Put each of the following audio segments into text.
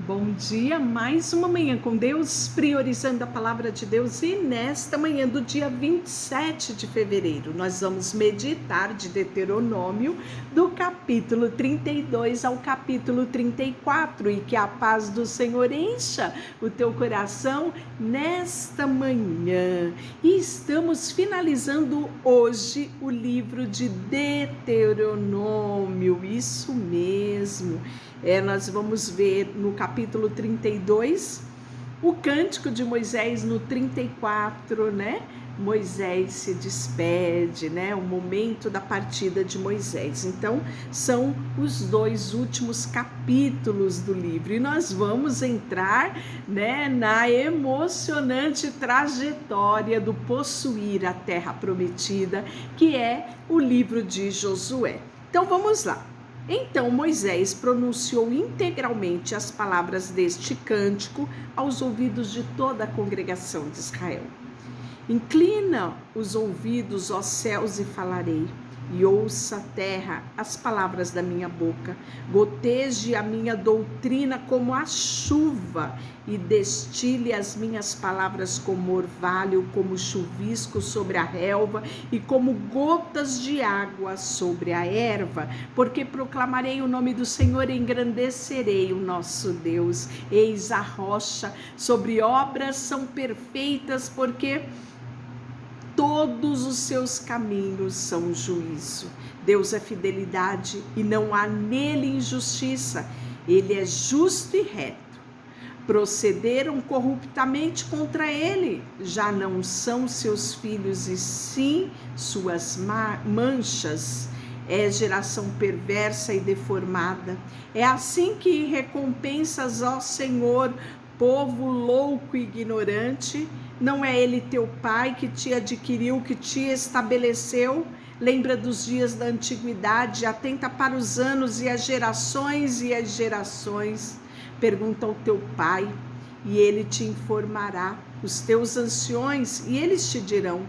Bom dia, mais uma manhã com Deus, priorizando a palavra de Deus. E nesta manhã do dia 27 de fevereiro, nós vamos meditar de Deuteronômio, do capítulo 32 ao capítulo 34. E que a paz do Senhor encha o teu coração nesta manhã. E estamos finalizando hoje o livro de Deuteronômio, isso mesmo. Nós vamos ver no capítulo 32, o cântico de Moisés no 34, né? Moisés se despede, né? O momento da partida de Moisés. Então, são os dois últimos capítulos do livro. E nós vamos entrar, né, na emocionante trajetória do possuir a terra prometida, que é o livro de Josué. Então, vamos lá. Então Moisés pronunciou integralmente as palavras deste cântico aos ouvidos de toda a congregação de Israel. Inclina os ouvidos, ó céus, e falarei, e ouça a terra as palavras da minha boca. Goteje a minha doutrina como a chuva, e destile as minhas palavras como orvalho, como chuvisco sobre a relva, e como gotas de água sobre a erva. Porque proclamarei o nome do Senhor e engrandecerei o nosso Deus. Eis a rocha, sobre obras são perfeitas, porque todos os seus caminhos são juízo. Deus é fidelidade e não há nele injustiça. Ele é justo e reto. Procederam corruptamente contra ele. Já não são seus filhos e sim suas manchas. É geração perversa e deformada. É assim que recompensas, ó Senhor, povo louco e ignorante. Não é ele teu pai que te adquiriu, que te estabeleceu? Lembra dos dias da antiguidade, atenta para os anos e as gerações e as gerações. Pergunta ao teu pai e ele te informará, os teus anciões e eles te dirão.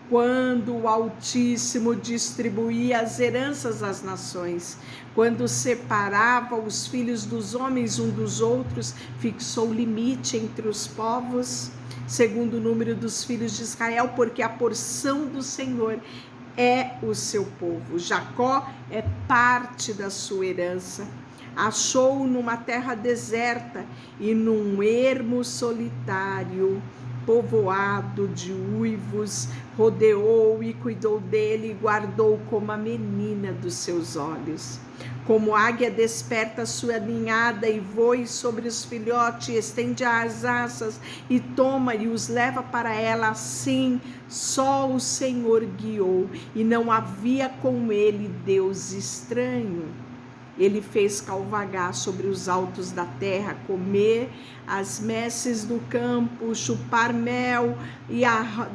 Quando o Altíssimo distribuía as heranças às nações, quando separava os filhos dos homens um dos outros, fixou limite entre os povos, segundo o número dos filhos de Israel, porque a porção do Senhor é o seu povo. Jacó é parte da sua herança. Achou-o numa terra deserta e num ermo solitário, povoado de uivos, rodeou e cuidou dele e guardou como a menina dos seus olhos. Como águia desperta sua ninhada e voe sobre os filhotes, estende as asas e toma e os leva para ela, assim só o Senhor guiou, e não havia com ele Deus estranho. Ele fez cavalgar sobre os altos da terra, comer as messes do campo, chupar mel e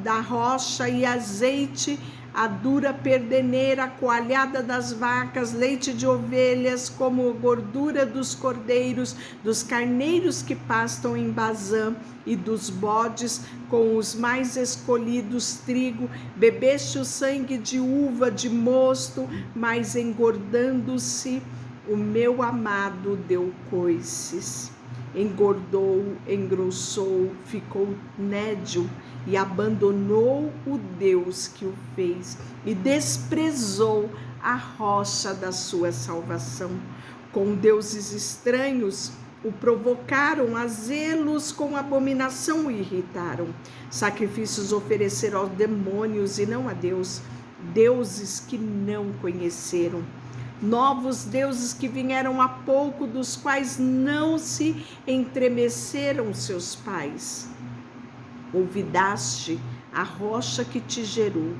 da rocha e azeite, a dura perdeneira, a coalhada das vacas, leite de ovelhas, como gordura dos cordeiros, dos carneiros que pastam em Bazã, e dos bodes, com os mais escolhidos trigo. Bebeste o sangue de uva de mosto, mas engordando-se, o meu amado deu coices. Engordou, engrossou, ficou nédio e abandonou o Deus que o fez e desprezou a rocha da sua salvação. Com deuses estranhos o provocaram, a zelos com abominação o irritaram. Sacrifícios ofereceram aos demônios e não a Deus, deuses que não conheceram. Novos deuses que vieram há pouco, dos quais não se entremeceram seus pais. Olvidaste a rocha que te gerou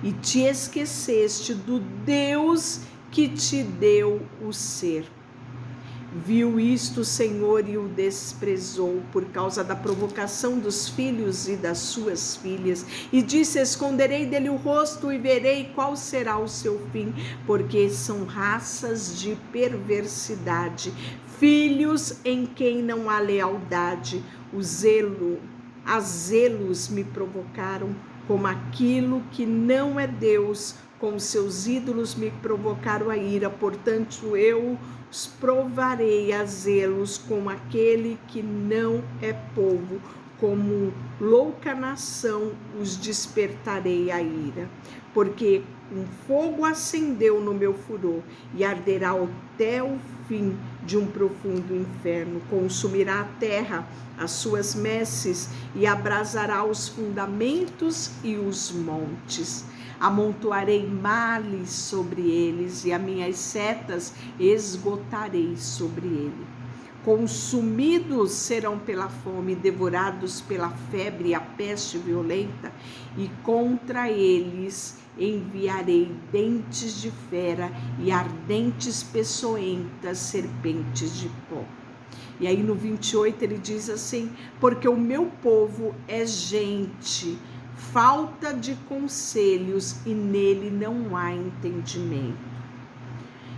e te esqueceste do Deus que te deu o ser. Viu isto o Senhor e o desprezou por causa da provocação dos filhos e das suas filhas, e disse: esconderei dele o rosto e verei qual será o seu fim, porque são raças de perversidade, filhos em quem não há lealdade. A zelos me provocaram, como aquilo que não é Deus, com os seus ídolos me provocaram a ira, portanto eu os provarei a zelos com aquele que não é povo, como louca nação os despertarei a ira, porque um fogo acendeu no meu furor e arderá até o fim de um profundo inferno, consumirá a terra, as suas messes e abrasará os fundamentos e os montes. Amontoarei males sobre eles e as minhas setas esgotarei sobre ele. Consumidos serão pela fome, devorados pela febre e a peste violenta, e contra eles enviarei dentes de fera e ardentes peçonhentas serpentes de pó. E aí no 28 ele diz assim: porque o meu povo é gente, falta de conselhos e nele não há entendimento.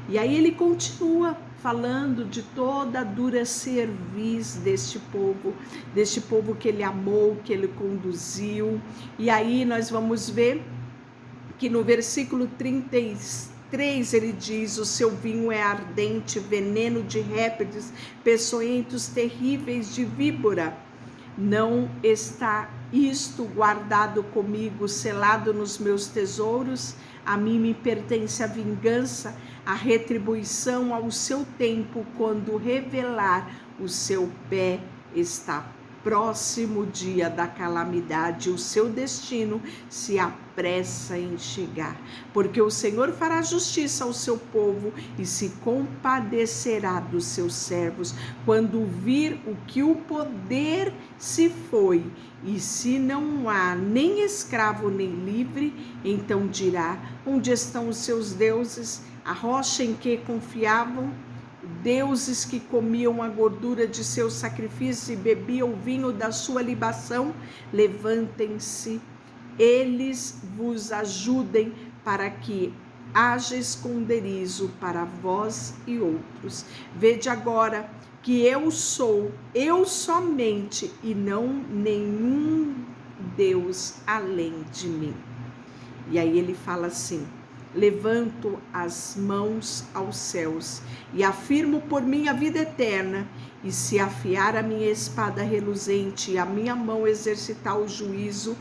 E aí ele continua falando de toda a dura cerviz deste povo que ele amou, que ele conduziu. E aí nós vamos ver que no versículo 33 ele diz: o seu vinho é ardente, veneno de répteis, peçonhentos terríveis de víbora. Não está isto guardado comigo, selado nos meus tesouros? A mim me pertence a vingança, a retribuição ao seu tempo, quando revelar o seu pé está próximo o dia da calamidade, o seu destino se apressa em chegar, porque o Senhor fará justiça ao seu povo e se compadecerá dos seus servos, quando vir o que o poder se foi, e se não há nem escravo nem livre, então dirá: onde estão os seus deuses, a rocha em que confiavam? Deuses que comiam a gordura de seus sacrifícios e bebiam o vinho da sua libação? Levantem-se, eles vos ajudem, para que haja esconderijo para vós e outros. Vede agora que eu sou, eu somente, e não nenhum Deus além de mim. E aí ele fala assim: levanto as mãos aos céus e afirmo por mim a vida eterna, e se afiar a minha espada reluzente e a minha mão exercitar o juízo,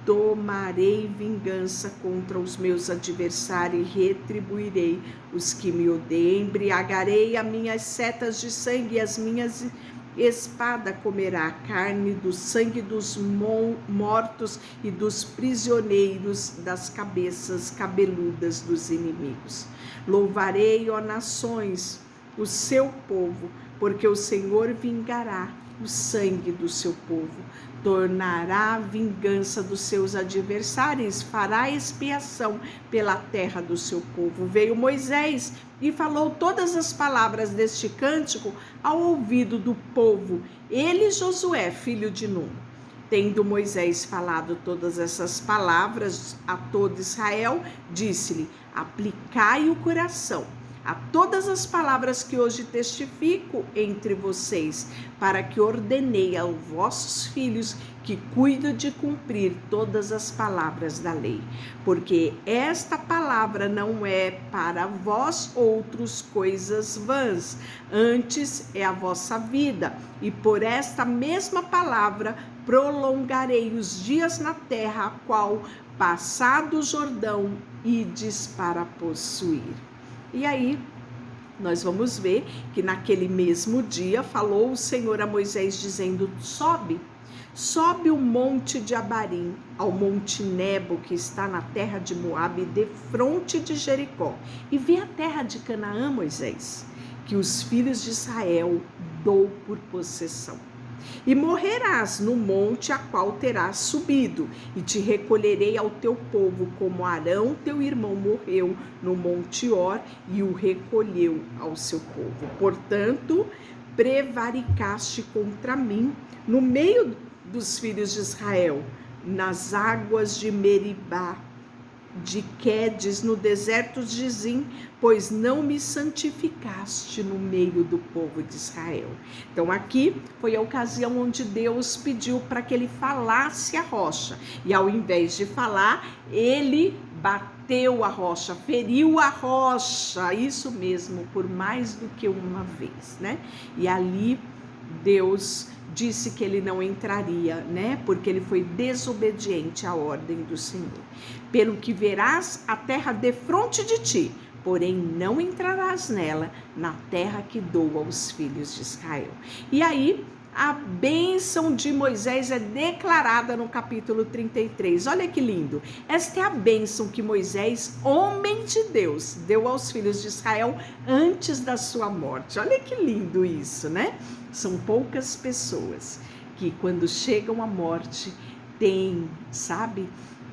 tomarei vingança contra os meus adversários e retribuirei os que me odeiam. Embriagarei as minhas setas de sangue e as minhas espada comerá a carne do sangue dos mortos e dos prisioneiros, das cabeças cabeludas dos inimigos. Louvarei, ó nações, o seu povo, porque o Senhor vingará o sangue do seu povo, tornará a vingança dos seus adversários, fará expiação pela terra do seu povo. Veio Moisés e falou todas as palavras deste cântico ao ouvido do povo, ele, Josué, filho de Nun. Tendo Moisés falado todas essas palavras a todo Israel, disse-lhe: aplicai o coração a todas as palavras que hoje testifico entre vocês, para que ordenei aos vossos filhos que cuidem de cumprir todas as palavras da lei. Porque esta palavra não é para vós outros coisas vãs, antes é a vossa vida, e por esta mesma palavra prolongarei os dias na terra, a qual, passado o Jordão, ides para possuir. E aí, nós vamos ver que naquele mesmo dia falou o Senhor a Moisés dizendo: sobe o monte de Abarim, ao monte Nebo, que está na terra de Moabe, defronte de Jericó, e vê a terra de Canaã, Moisés, que os filhos de Israel dou por possessão. E morrerás no monte a qual terás subido, e te recolherei ao teu povo, como Arão teu irmão morreu no monte Hor, e o recolheu ao seu povo. Portanto, prevaricaste contra mim no meio dos filhos de Israel, nas águas de Meribá, de Quedes no deserto de Zim, pois não me santificaste no meio do povo de Israel. Então aqui foi a ocasião onde Deus pediu para que ele falasse a rocha, e ao invés de falar, ele bateu a rocha, feriu a rocha, isso mesmo, por mais do que uma vez, né? E ali Deus disse que ele não entraria, né? Porque ele foi desobediente à ordem do Senhor. Pelo que verás a terra defronte de ti, porém não entrarás nela, na terra que dou aos filhos de Israel. E aí, a bênção de Moisés é declarada no capítulo 33. Olha que lindo. Esta é a bênção que Moisés, homem de Deus, deu aos filhos de Israel antes da sua morte. Olha que lindo isso, né? São poucas pessoas que, quando chegam à morte, têm, sabe,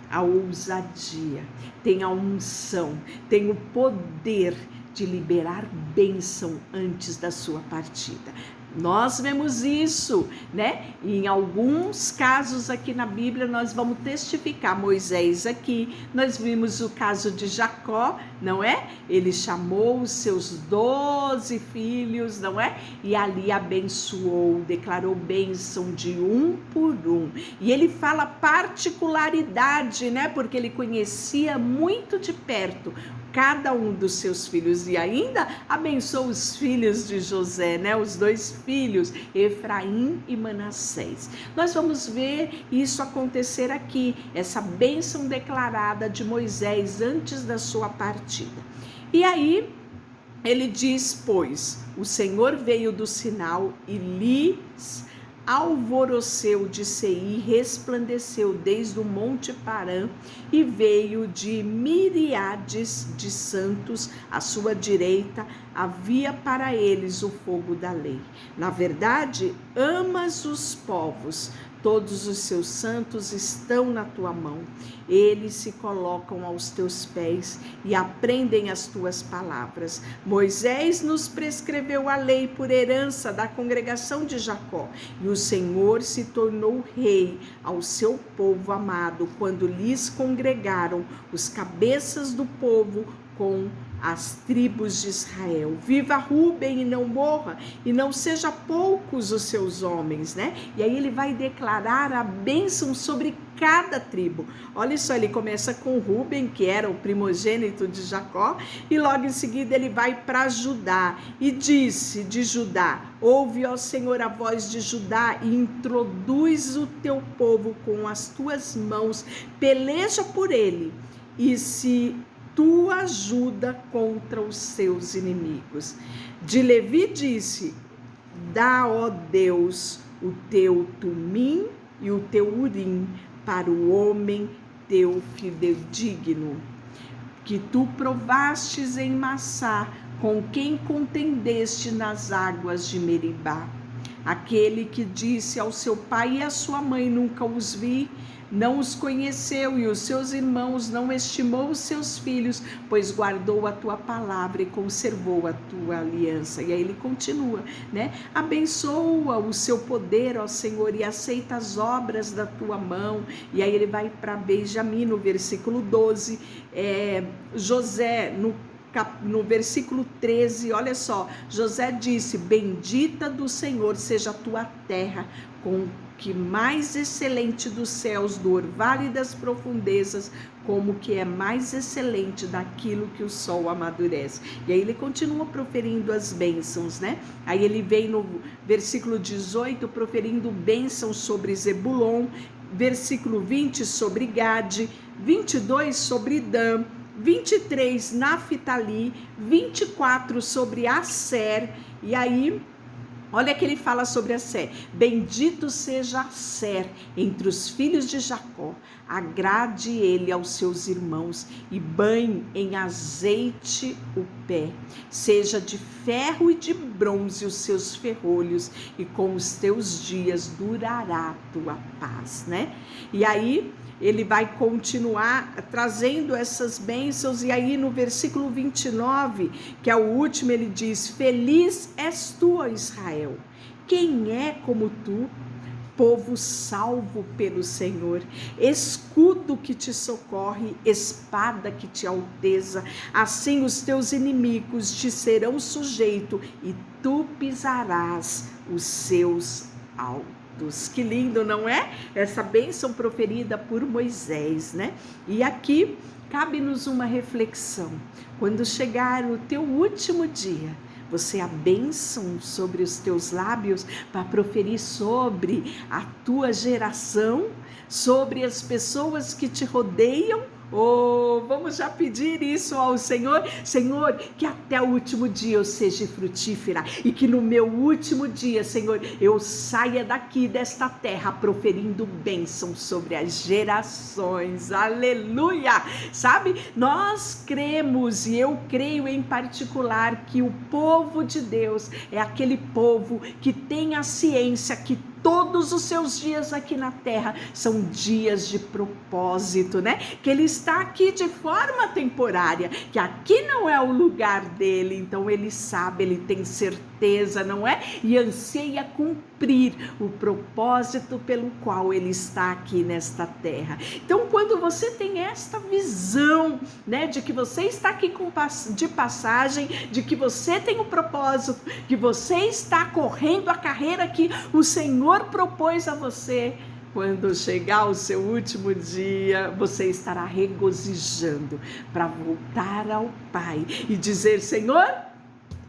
a ousadia, têm a unção, têm o poder de liberar bênção antes da sua partida. Nós vemos isso, né? Em alguns casos aqui na Bíblia nós vamos testificar. Moisés aqui, nós vimos o caso de Jacó, não é? Ele chamou os seus 12 filhos, não é? E ali abençoou, declarou bênção de um por um. E ele fala particularidade, né? Porque ele conhecia muito de perto cada um dos seus filhos, e ainda abençoou os filhos de José, né? Os 2 filhos, Efraim e Manassés. Nós vamos ver isso acontecer aqui, essa bênção declarada de Moisés antes da sua partida. E aí ele diz, pois, o Senhor veio do Sinai e lhes alvoroceu de Seir, resplandeceu desde o monte Parã e veio de miríades de santos à sua direita, havia para eles o fogo da lei. Na verdade, amas os povos, todos os seus santos estão na tua mão. Eles se colocam aos teus pés e aprendem as tuas palavras. Moisés nos prescreveu a lei por herança da congregação de Jacó, e o Senhor se tornou rei ao seu povo amado, quando lhes congregaram os cabeças do povo com as tribos de Israel. Viva Ruben e não morra, e não seja poucos os seus homens, né? E aí ele vai declarar a bênção sobre cada tribo. Olha só, ele começa com Ruben, que era o primogênito de Jacó, e logo em seguida ele vai para Judá, e disse de Judá: ouve, ó Senhor, a voz de Judá, e introduz o teu povo com as tuas mãos, peleja por ele, e se tua ajuda contra os seus inimigos. De Levi disse: dá, ó Deus, o teu tumim e o teu urim para o homem teu fidedigno, que tu provastes em Massá, com quem contendeste nas águas de Meribá. Aquele que disse ao seu pai e à sua mãe: nunca os vi, não os conheceu, e os seus irmãos não estimou os seus filhos, pois guardou a tua palavra e conservou a tua aliança. E aí ele continua, né? Abençoa o seu poder, ó Senhor, e aceita as obras da tua mão. E aí ele vai para Benjamim, no versículo 12, José, no versículo 13, olha só, José disse: bendita do Senhor seja a tua terra, com que mais excelente dos céus, do orvalho e das profundezas, como que é mais excelente daquilo que o sol amadurece. E aí ele continua proferindo as bênçãos, né? Aí ele vem no versículo 18 proferindo bênçãos sobre Zebulon, versículo 20 sobre Gade, 22 sobre Dan, 23 Naftali, 24 sobre Asser. E aí olha que ele fala sobre Asser: bendito seja Asser entre os filhos de Jacó, agrade ele aos seus irmãos e banhe em azeite o pé, seja de ferro e de bronze os seus ferrolhos, e com os teus dias durará a tua paz, né? E aí ele vai continuar trazendo essas bênçãos, e aí no versículo 29, que é o último, ele diz: feliz és tu, ó Israel, quem é como tu, povo salvo pelo Senhor, escudo que te socorre, espada que te alteza. Assim os teus inimigos te serão sujeitos e tu pisarás os seus altos. Que lindo, não é? Essa bênção proferida por Moisés, né? E aqui cabe-nos uma reflexão. Quando chegar o teu último dia, você a bênção sobre os teus lábios para proferir sobre a tua geração, sobre as pessoas que te rodeiam. Oh, vamos já pedir isso ao Senhor. Senhor, que até o último dia eu seja frutífera e que no meu último dia, Senhor, eu saia daqui desta terra proferindo bênção sobre as gerações. Aleluia! Sabe, nós cremos, e eu creio em particular, que o povo de Deus é aquele povo que tem a ciência que todos os seus dias aqui na terra são dias de propósito, né? Que ele está aqui de forma temporária, que aqui não é o lugar dele, então ele sabe, ele tem certeza, não é? E anseia cumprir o propósito pelo qual ele está aqui nesta terra. Então, quando você tem esta visão, né, de que você está aqui de passagem, de que você tem um propósito, que você está correndo a carreira que o Senhor propôs a você, quando chegar o seu último dia, você estará regozijando para voltar ao Pai e dizer: Senhor,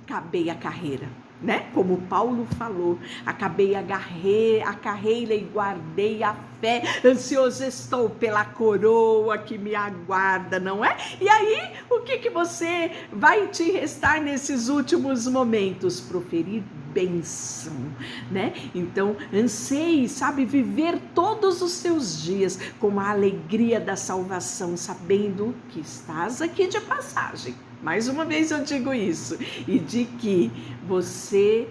acabei a carreira, né? Como Paulo falou, acabei a carreira e guardei a fé, ansioso estou pela coroa que me aguarda, não é? E aí, o que você vai te restar nesses últimos momentos? Proferir bênção, né? Então, anseie, sabe, viver todos os seus dias com a alegria da salvação, sabendo que estás aqui de passagem. Mais uma vez eu digo isso, e de que você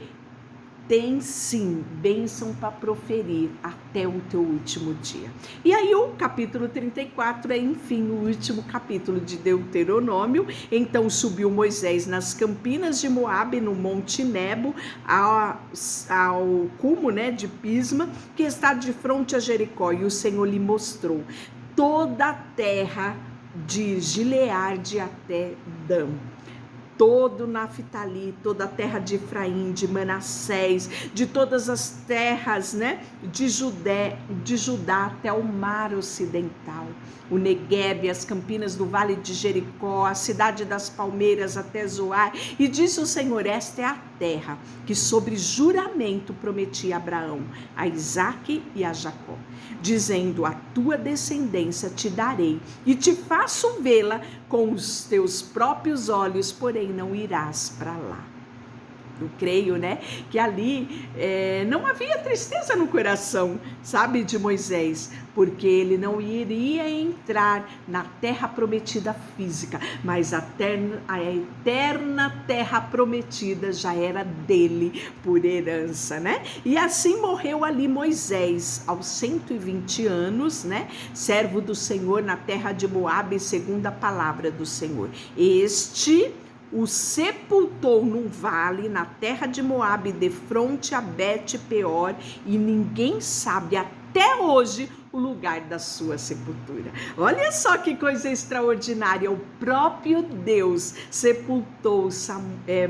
tem sim bênção para proferir até o teu último dia. E aí o capítulo 34 é, enfim, o último capítulo de Deuteronômio. Então subiu Moisés nas campinas de Moabe, no Monte Nebo, ao cume, né, de Pisma, que está de frente a Jericó, e o Senhor lhe mostrou toda a terra de Gileade até Dan, todo Naftali, toda a terra de Efraim, de Manassés, de todas as terras, né, de Judá até o mar ocidental, o Neguebe, as campinas do vale de Jericó, a cidade das palmeiras até Zoar. E disse o Senhor: esta é a terra que sobre juramento prometi a Abraão, a Isaque e a Jacó, dizendo: a tua descendência te darei e te faço vê-la com os teus próprios olhos, porém não irás para lá. Eu creio, né, que ali não havia tristeza no coração, sabe, de Moisés, porque ele não iria entrar na terra prometida física, mas a eterna terra prometida já era dele por herança, né? E assim morreu ali Moisés, aos 120 anos, né, servo do Senhor na terra de Moabe, segundo a palavra do Senhor. Este o sepultou num vale na terra de Moabe, defronte a Bet-peor, e ninguém sabe até hoje o lugar da sua sepultura. Olha só que coisa extraordinária, o próprio Deus sepultou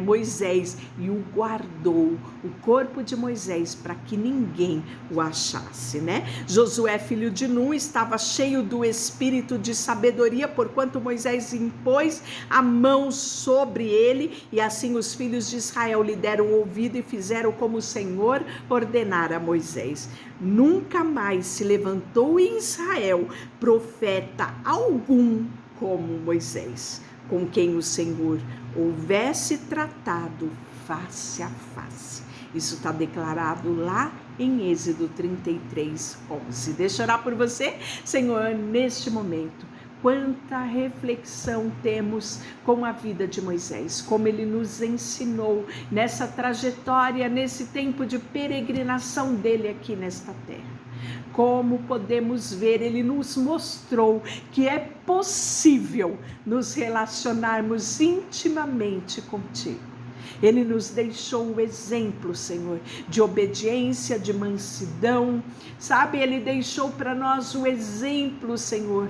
Moisés e o guardou, o corpo de Moisés, para que ninguém o achasse, né? Josué, filho de Nun, estava cheio do espírito de sabedoria, porquanto Moisés impôs a mão sobre ele, e assim os filhos de Israel lhe deram ouvido e fizeram como o Senhor ordenara a Moisés. Nunca mais se levantou em Israel profeta algum como Moisés, com quem o Senhor houvesse tratado face a face. Isso está declarado lá em Êxodo 33, 11. Deixa eu orar por você, Senhor, neste momento. Quanta reflexão temos com a vida de Moisés, como ele nos ensinou nessa trajetória, nesse tempo de peregrinação dele aqui nesta terra. Como podemos ver, ele nos mostrou que é possível nos relacionarmos intimamente contigo. Ele nos deixou um exemplo, Senhor, de obediência, de mansidão, sabe? Ele deixou para nós o exemplo, Senhor,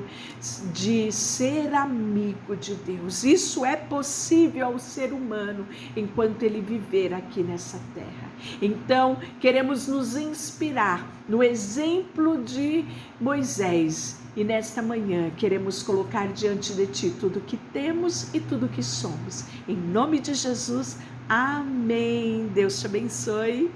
de ser amigo de Deus. Isso é possível ao ser humano enquanto ele viver aqui nessa terra. Então, queremos nos inspirar no exemplo de Moisés. E nesta manhã queremos colocar diante de Ti tudo que temos e tudo que somos. Em nome de Jesus, amém. Deus te abençoe.